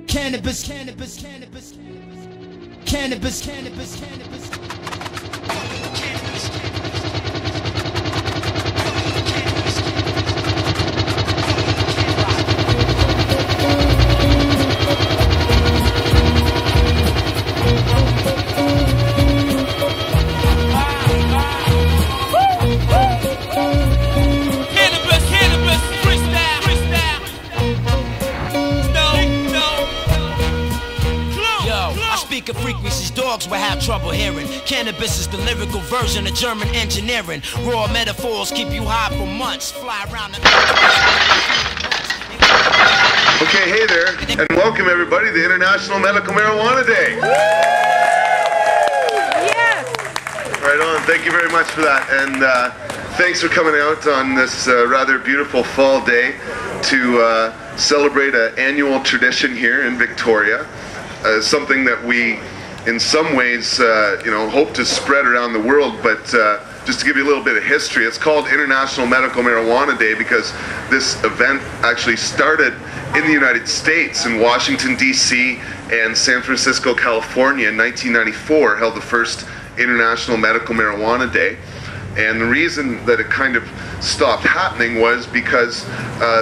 Cannabis, cannabis, cannabis, cannabis, cannabis, cannabis. Frequencies dogs will have trouble hearing. Cannabis is the lyrical version of German engineering. Raw metaphors keep you high for months. Fly around the... Okay, hey there, and welcome everybody to the International Medical Marijuana Day. Yes. Right on, thank you very much for that, and thanks for coming out on this rather beautiful fall day to celebrate an annual tradition here in Victoria. Something that we, in some ways, hope to spread around the world, but just to give you a little bit of history, it's called International Medical Marijuana Day because this event actually started in the United States, in Washington, D.C. and San Francisco, California in 1994, held the first International Medical Marijuana Day. And the reason that it kind of stopped happening was because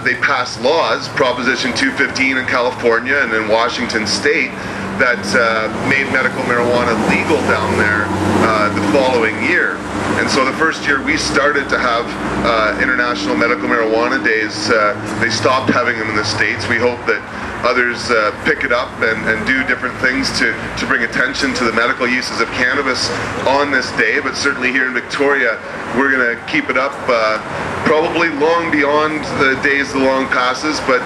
they passed laws, Proposition 215 in California and in Washington State, that made medical marijuana legal down there the following year. And so the first year we started to have International Medical Marijuana Days, they stopped having them in the States. We hope that others pick it up and do different things to bring attention to the medical uses of cannabis on this day. But certainly here in Victoria, we're going to keep it up probably long beyond the days the long passes. But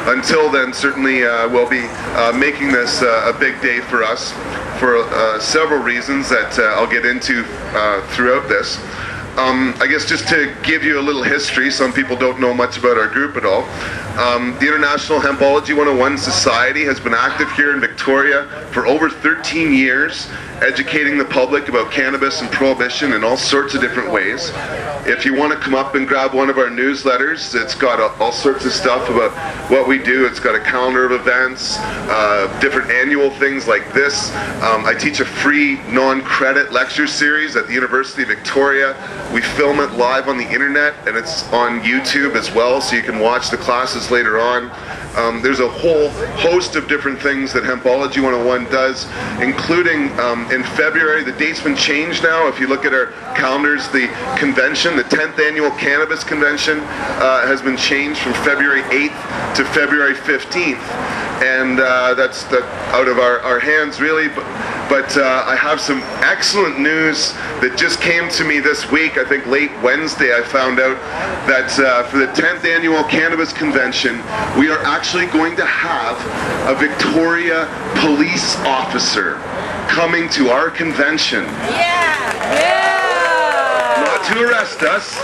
until then, certainly we'll be making this a big day for us for several reasons that I'll get into throughout this. I guess just to give you a little history, some people don't know much about our group at all. The International Hempology 101 Society has been active here in Victoria for over 13 years, educating the public about cannabis and prohibition in all sorts of different ways. If you want to come up and grab one of our newsletters, it's got all sorts of stuff about what we do. It's got a calendar of events, different annual things like this. I teach a free non-credit lecture series at the University of Victoria. We film it live on the internet and it's on YouTube as well, so you can watch the classes later on. There's a whole host of different things that Hempology 101 does, including in February, the date's been changed now. If you look at our calendars, the convention, the 10th Annual Cannabis Convention has been changed from February 8th to February 15th. And that's out of our hands, really. But I have some excellent news that just came to me this week. I think late Wednesday I found out that for the 10th Annual Cannabis Convention, we are actually going to have a Victoria police officer coming to our convention. Not to arrest us,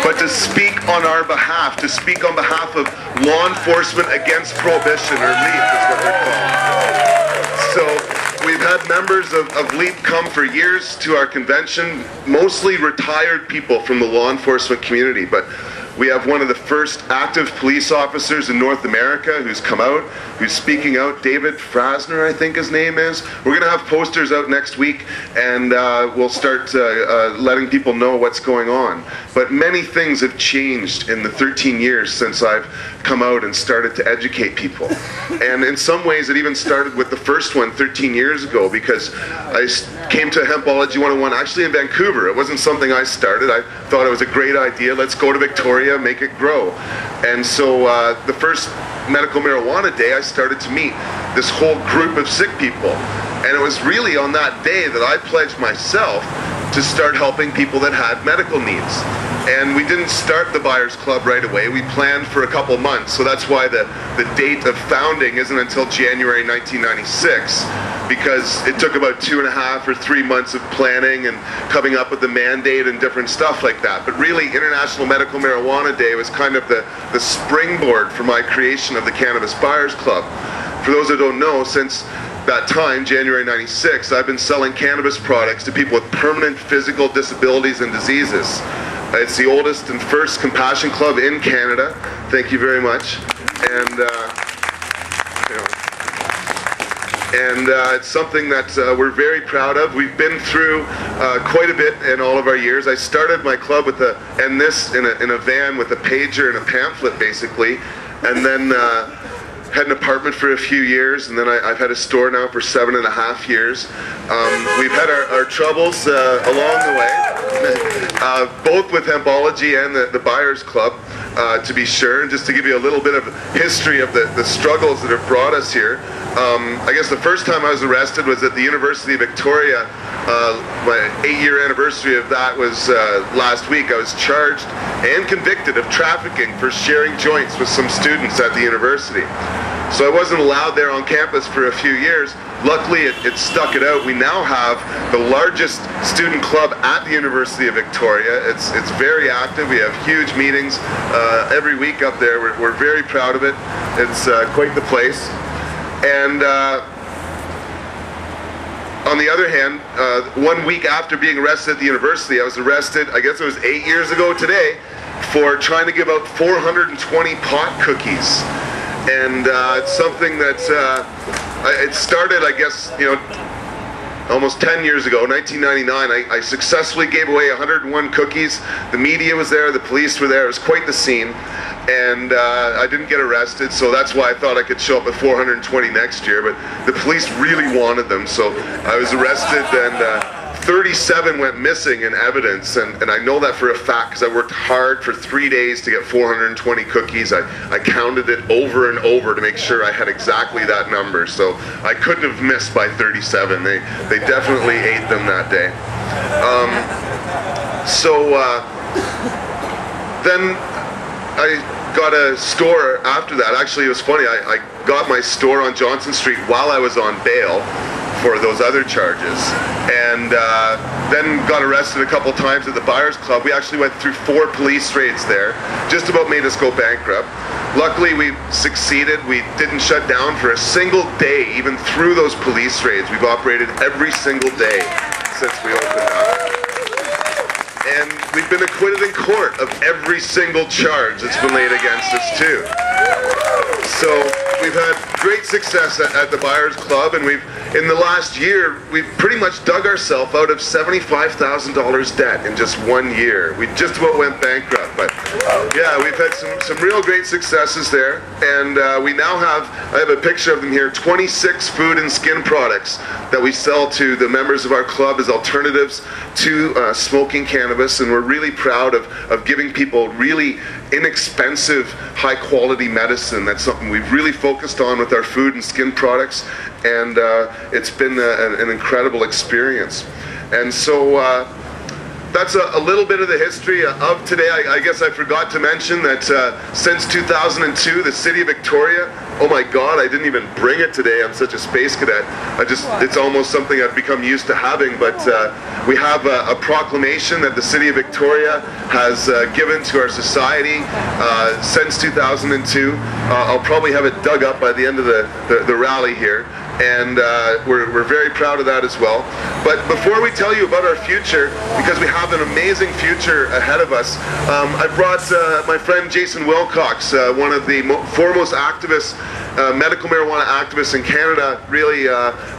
but to speak on our behalf, to speak on behalf of law enforcement against prohibition, or LEAP is what they're called. So we've had members of LEAP come for years to our convention, mostly retired people from the law enforcement community, but we have one of the first active police officers in North America who's come out, who's speaking out, David Frasner, I think his name is. We're going to have posters out next week, and we'll start letting people know what's going on. But many things have changed in the 13 years since I've come out and started to educate people. And in some ways it even started with the first one 13 years ago, because I came to Hempology 101 actually in Vancouver. It wasn't something I started. I thought it was a great idea. Let's go to Victoria, make it grow. And so the first Medical Marijuana Day, I started to meet this whole group of sick people. And it was really on that day that I pledged myself to start helping people that had medical needs. And we didn't start the Buyers Club right away. We planned for a couple months. So that's why the date of founding isn't until January 1996, because it took about 2.5 or 3 months of planning and coming up with the mandate and different stuff like that. But really, International Medical Marijuana Day was kind of the springboard for my creation of the Cannabis Buyers Club. For those that don't know, since that time, January 96, I've been selling cannabis products to people with permanent physical disabilities and diseases. It's the oldest and first compassion club in Canada. Thank you very much. And and it's something that we're very proud of. We've been through quite a bit in all of our years. I started my club with in a van with a pager and a pamphlet, basically, and then had an apartment for a few years, and then I've had a store now for 7.5 years. We've had our troubles along the way, both with Hempology and the Buyers Club, to be sure. And just to give you a little bit of history of the struggles that have brought us here. I guess the first time I was arrested was at the University of Victoria. My 8-year anniversary of that was last week. I was charged and convicted of trafficking for sharing joints with some students at the university. So I wasn't allowed there on campus for a few years. Luckily, it stuck it out. We now have the largest student club at the University of Victoria. It's very active. We have huge meetings every week up there. We're very proud of it. It's quite the place. And on the other hand, 1 week after being arrested at the university, I was arrested, I guess it was 8 years ago today, for trying to give out 420 pot cookies. And it's something that it started, I guess, almost 10 years ago, 1999. I successfully gave away 101 cookies. The media was there, the police were there. It was quite the scene. And I didn't get arrested, so that's why I thought I could show up at 420 next year. But the police really wanted them, so I was arrested, and 37 went missing in evidence, and I know that for a fact because I worked hard for 3 days to get 420 cookies. I counted it over and over to make sure I had exactly that number, so I couldn't have missed by 37. They definitely ate them that day. Then I got a store after that. Actually, it was funny. I got my store on Johnson Street while I was on bail for those other charges, and then got arrested a couple times at the Buyers Club. We actually went through 4 police raids there, just about made us go bankrupt. Luckily, we succeeded. We didn't shut down for a single day, even through those police raids. We've operated every single day since we opened up. And we've been acquitted in court of every single charge that's been laid against us too. So we've had great success at the Buyers Club, and in the last year, we've pretty much dug ourselves out of $75,000 debt in just 1 year. We just about went bankrupt, but yeah, we've had some real great successes there, and we now I have a picture of them here, 26 food and skin products that we sell to the members of our club as alternatives to smoking cannabis, and we're really proud of giving people really inexpensive, high-quality medicine. That's something we've really focused on with our food and skin products, and it's been an incredible experience. And so that's a little bit of the history of today. I guess I forgot to mention that since 2002, the City of Victoria, oh my God, I didn't even bring it today. I'm such a space cadet. It's almost something I've become used to having, but we have a proclamation that the City of Victoria has given to our society since 2002. I'll probably have it dug up by the end of the rally here. And we're very proud of that as well. But before we tell you about our future, because we have an amazing future ahead of us, I brought my friend Jason Wilcox, one of the foremost activists, medical marijuana activists in Canada, really,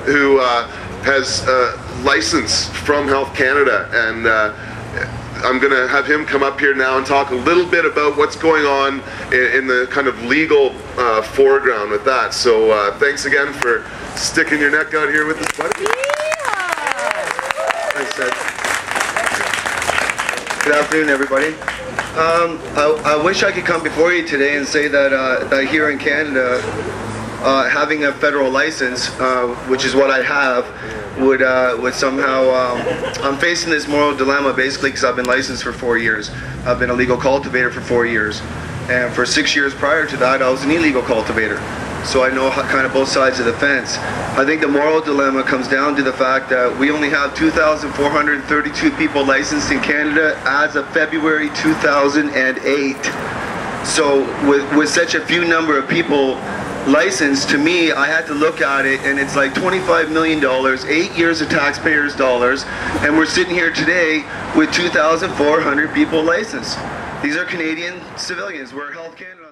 who has license from Health Canada. And I'm going to have him come up here now and talk a little bit about what's going on in the kind of legal foreground with that. So thanks again for sticking your neck out here with us, buddy. Thanks, Ed. Good afternoon, everybody. I wish I could come before you today and say that here in Canada, having a federal license, which is what I have, would somehow, I'm facing this moral dilemma basically because I've been licensed for 4 years. I've been a legal cultivator for 4 years, and for 6 years prior to that I was an illegal cultivator. So I know kind of both sides of the fence. I think the moral dilemma comes down to the fact that we only have 2,432 people licensed in Canada as of February 2008. So with such a few number of people licensed, to me, I had to look at it, and it's like $25 million, 8 years of taxpayers' dollars, and we're sitting here today with 2,400 people licensed. These are Canadian civilians. We're Health Canada.